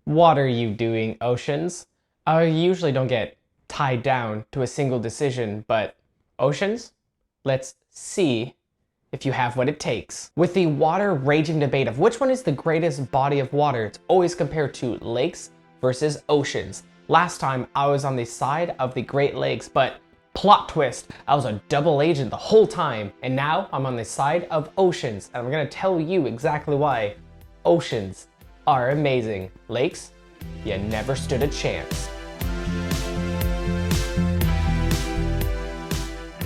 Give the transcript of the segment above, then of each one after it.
What are you doing, oceans? I usually don't get tied down to a single decision, but oceans? Let's see if you have what it takes. With the water-raging debate of which one is the greatest body of water, it's always compared to lakes versus oceans. Last time I was on the side of the Great Lakes, but plot twist, I was a double agent the whole time, and now I'm on the side of oceans, and I'm gonna tell you exactly why. Oceans are amazing. Lakes, you never stood a chance.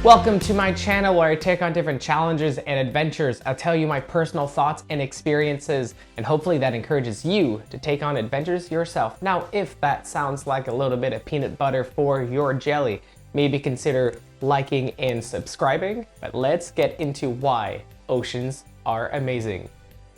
Welcome to my channel where I take on different challenges and adventures. I'll tell you my personal thoughts and experiences, and hopefully that encourages you to take on adventures yourself. Now, if that sounds like a little bit of peanut butter for your jelly, maybe consider liking and subscribing, but let's get into why oceans are amazing.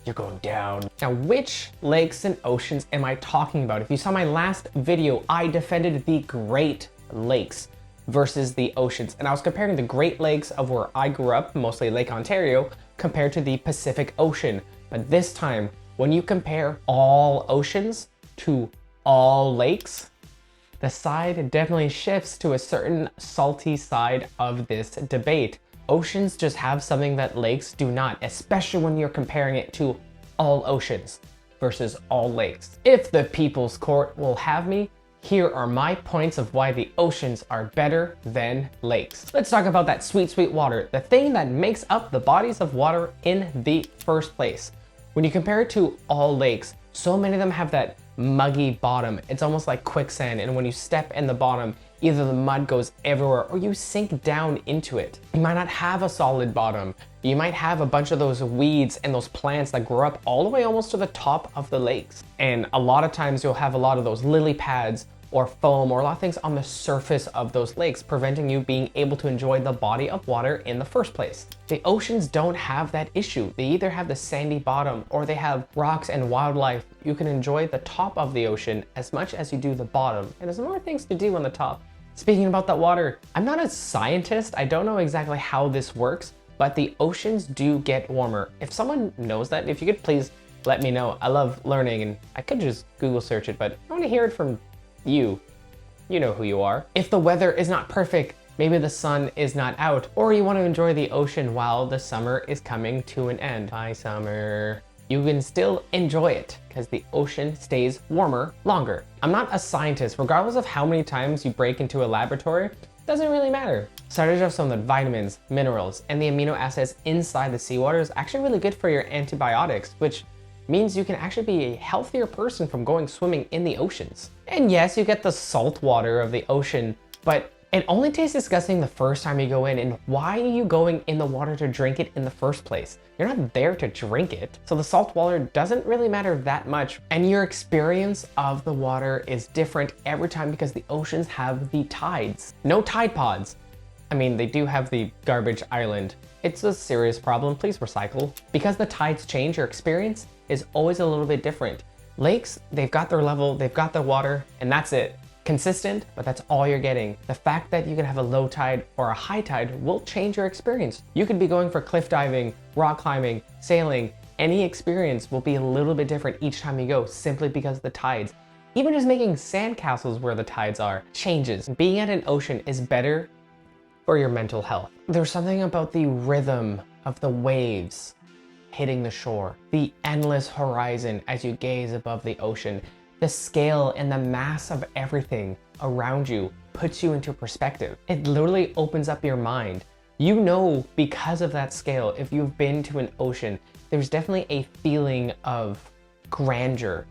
You're going down. Now, which lakes and oceans am I talking about? If you saw my last video, I defended the Great Lakes versus the oceans. And I was comparing the Great Lakes of where I grew up, mostly Lake Ontario, compared to the Pacific Ocean. But this time, when you compare all oceans to all lakes, the side definitely shifts to a certain salty side of this debate. Oceans just have something that lakes do not, especially when you're comparing it to all oceans versus all lakes. If the People's Court will have me, here are my points of why the oceans are better than lakes. Let's talk about that sweet, sweet water, the thing that makes up the bodies of water in the first place. When you compare it to all lakes, so many of them have that muggy bottom. It's almost like quicksand, and when you step in the bottom, either the mud goes everywhere or you sink down into it. You might not have a solid bottom. You might have a bunch of those weeds and those plants that grow up all the way almost to the top of the lakes. And a lot of times you'll have a lot of those lily pads or foam or a lot of things on the surface of those lakes, preventing you being able to enjoy the body of water in the first place. The oceans don't have that issue. They either have the sandy bottom or they have rocks and wildlife. You can enjoy the top of the ocean as much as you do the bottom, and there's more things to do on the top. Speaking about that water, I'm not a scientist. I don't know exactly how this works, but the oceans do get warmer. If someone knows that, if you could please let me know. I love learning, and I could just Google search it, but I want to hear it from you. You know who you are. If the weather is not perfect, maybe the sun is not out, or you want to enjoy the ocean while the summer is coming to an end. Bye, summer. You can still enjoy it because the ocean stays warmer longer. I'm not a scientist. Regardless of how many times you break into a laboratory, it doesn't really matter. Studies have shown that vitamins, minerals, and the amino acids inside the seawater is actually really good for your antibiotics, which means you can actually be a healthier person from going swimming in the oceans. And yes, you get the salt water of the ocean, but it only tastes disgusting the first time you go in. And why are you going in the water to drink it in the first place? You're not there to drink it. So the salt water doesn't really matter that much. And your experience of the water is different every time because the oceans have the tides. No Tide Pods. I mean, they do have the garbage island. It's a serious problem, please recycle. Because the tides change, your experience is always a little bit different. Lakes, they've got their level, they've got their water, and that's it. Consistent, but that's all you're getting. The fact that you can have a low tide or a high tide will change your experience. You could be going for cliff diving, rock climbing, sailing. Any experience will be a little bit different each time you go simply because of the tides. Even just making sandcastles where the tides are changes. Being at an ocean is better for your mental health. There's something about the rhythm of the waves hitting the shore, the endless horizon as you gaze above the ocean. The scale and the mass of everything around you puts you into perspective. It literally opens up your mind. You know, because of that scale, if you've been to an ocean, there's definitely a feeling of grandeur,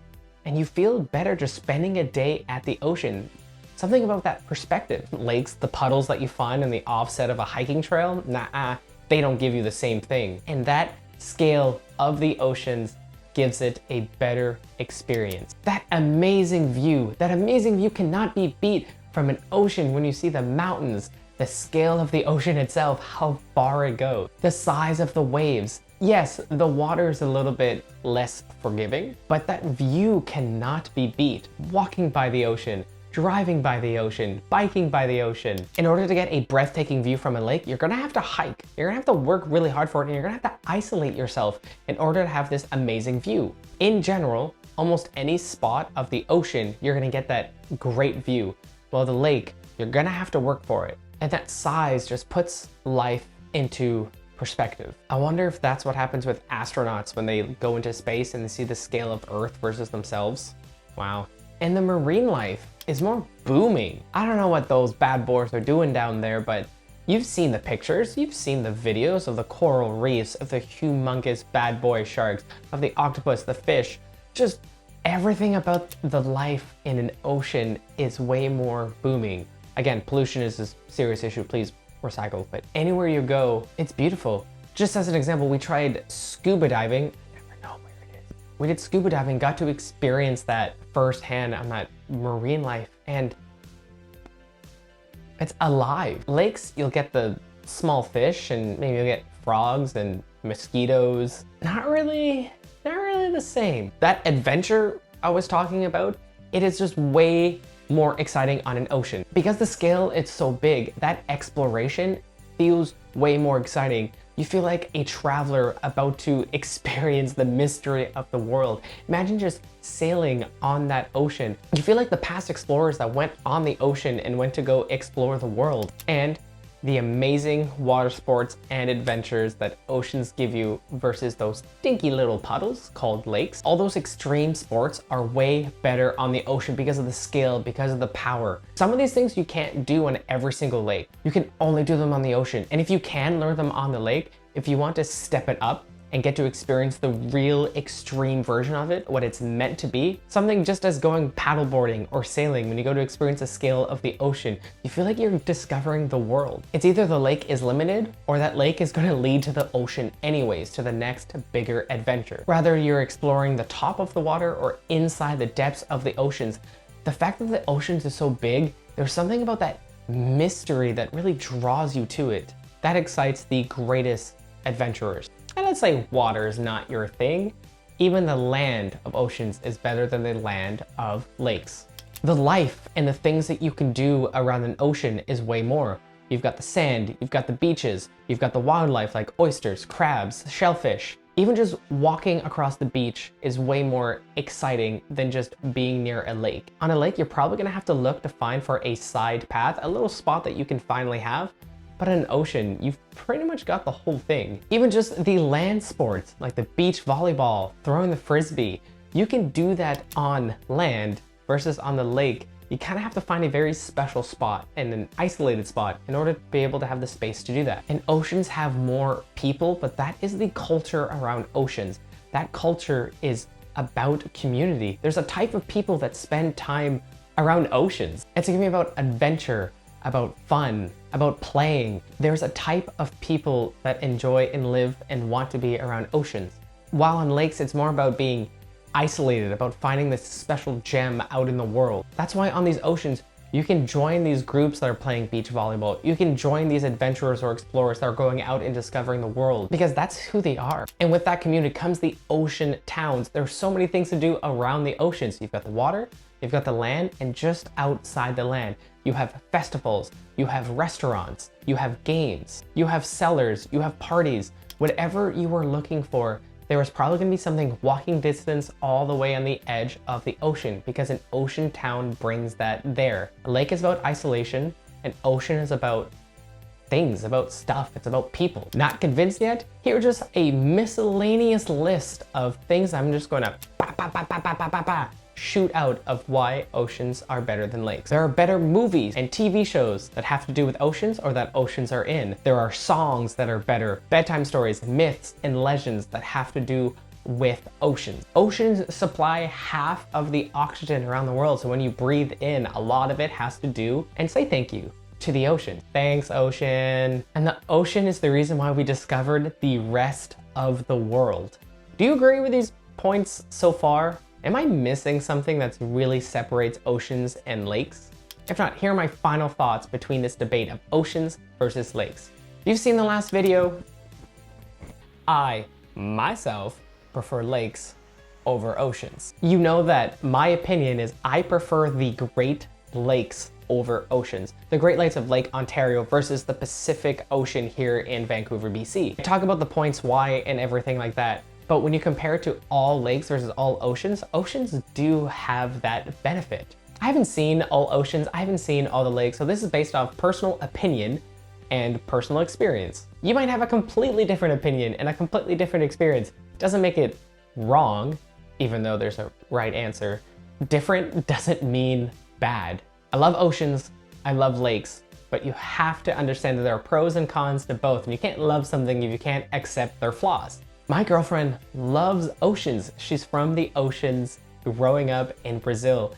and you feel better just spending a day at the ocean. Something about that perspective. Lakes, the puddles that you find in the offset of a hiking trail, nah, they don't give you the same thing. And that scale of the oceans gives it a better experience. That amazing view cannot be beat from an ocean when you see the mountains, the scale of the ocean itself, how far it goes, the size of the waves. Yes, the water is a little bit less forgiving, but that view cannot be beat. Walking by the ocean, driving by the ocean, biking by the ocean. In order to get a breathtaking view from a lake, you're gonna have to hike. You're gonna have to work really hard for it, and you're gonna have to isolate yourself in order to have this amazing view. In general, almost any spot of the ocean, you're gonna get that great view. While the lake, you're gonna have to work for it. And that size just puts life into perspective. I wonder if that's what happens with astronauts when they go into space and they see the scale of Earth versus themselves. Wow. And the marine life is more booming. I don't know what those bad boys are doing down there, but you've seen the pictures, you've seen the videos of the coral reefs, of the humongous bad boy sharks, of the octopus, the fish. Just everything about the life in an ocean is way more booming. Again, pollution is a serious issue, please recycle, but anywhere you go, it's beautiful. Just as an example, we tried scuba diving. I never know where it is. We did scuba diving, got to experience that firsthand on that marine life, and it's alive. Lakes, you'll get the small fish and maybe you'll get frogs and mosquitoes. Not really the same. That adventure I was talking about, it is just way more exciting on an ocean. Because the scale is so big, that exploration feels way more exciting. You feel like a traveler about to experience the mystery of the world. Imagine just sailing on that ocean. You feel like the past explorers that went on the ocean and went to go explore the world. And the amazing water sports and adventures that oceans give you versus those stinky little puddles called lakes. All those extreme sports are way better on the ocean because of the scale, because of the power. Some of these things you can't do on every single lake. You can only do them on the ocean. And if you can learn them on the lake, if you want to step it up and get to experience the real extreme version of it, what it's meant to be, something just as going paddleboarding or sailing, when you go to experience the scale of the ocean, you feel like you're discovering the world. It's either the lake is limited or that lake is gonna lead to the ocean anyways, to the next bigger adventure. Whether you're exploring the top of the water or inside the depths of the oceans, the fact that the oceans is so big, there's something about that mystery that really draws you to it. That excites the greatest adventurers. And let's say water is not your thing. Even the land of oceans is better than the land of lakes. The life and the things that you can do around an ocean is way more. You've got the sand, you've got the beaches, you've got the wildlife like oysters, crabs, shellfish. Even just walking across the beach is way more exciting than just being near a lake. On a lake, you're probably gonna have to look to find for a side path, a little spot that you can finally have. But in an ocean, you've pretty much got the whole thing. Even just the land sports, like the beach volleyball, throwing the frisbee, you can do that on land versus on the lake. You kind of have to find a very special spot and an isolated spot in order to be able to have the space to do that. And oceans have more people, but that is the culture around oceans. That culture is about community. There's a type of people that spend time around oceans. It's gonna be about adventure, about fun, about playing. There's a type of people that enjoy and live and want to be around oceans. While on lakes, it's more about being isolated, about finding this special gem out in the world. That's why on these oceans, you can join these groups that are playing beach volleyball. You can join these adventurers or explorers that are going out and discovering the world, because that's who they are. And with that community comes the ocean towns. There's so many things to do around the oceans. You've got the water, you've got the land, and just outside the land, you have festivals, you have restaurants, you have games, you have sellers, you have parties. Whatever you were looking for, there is probably gonna be something walking distance all the way on the edge of the ocean, because an ocean town brings that there. A lake is about isolation, an ocean is about things, about stuff, it's about people. Not convinced yet? Here's just a miscellaneous list of things I'm just gonna shoot out of why oceans are better than lakes. There are better movies and TV shows that have to do with oceans or that oceans are in. There are songs that are better, bedtime stories, myths, and legends that have to do with oceans. Oceans supply half of the oxygen around the world, so when you breathe in, a lot of it has to do, and say thank you to the ocean. Thanks, ocean. And the ocean is the reason why we discovered the rest of the world. Do you agree with these points so far? Am I missing something that really separates oceans and lakes? If not, here are my final thoughts between this debate of oceans versus lakes. You've seen the last video. I, myself, prefer lakes over oceans. You know that my opinion is I prefer the Great Lakes over oceans. The Great Lakes of Lake Ontario versus the Pacific Ocean here in Vancouver, BC. I talk about the points why and everything like that. But when you compare it to all lakes versus all oceans, oceans do have that benefit. I haven't seen all oceans, I haven't seen all the lakes, so this is based off personal opinion and personal experience. You might have a completely different opinion and a completely different experience. Doesn't make it wrong, even though there's a right answer. Different doesn't mean bad. I love oceans, I love lakes, but you have to understand that there are pros and cons to both, and you can't love something if you can't accept their flaws. My girlfriend loves oceans. She's from the oceans growing up in Brazil,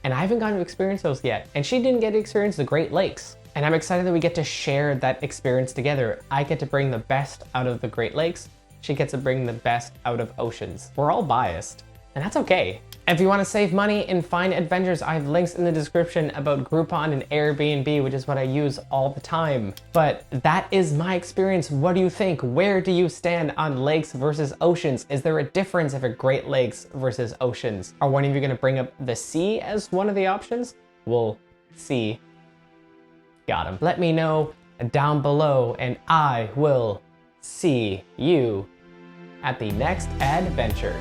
and I haven't gotten to experience those yet, and she didn't get to experience the Great Lakes. And I'm excited that we get to share that experience together. I get to bring the best out of the Great Lakes. She gets to bring the best out of oceans. We're all biased, and that's okay. If you want to save money and find adventures, I have links in the description about Groupon and Airbnb, which is what I use all the time. But that is my experience. What do you think? Where do you stand on lakes versus oceans? Is there a difference if a Great Lakes versus oceans? Are one of you going to bring up the sea as one of the options? We'll see. Got him. Let me know down below, and I will see you at the next adventure.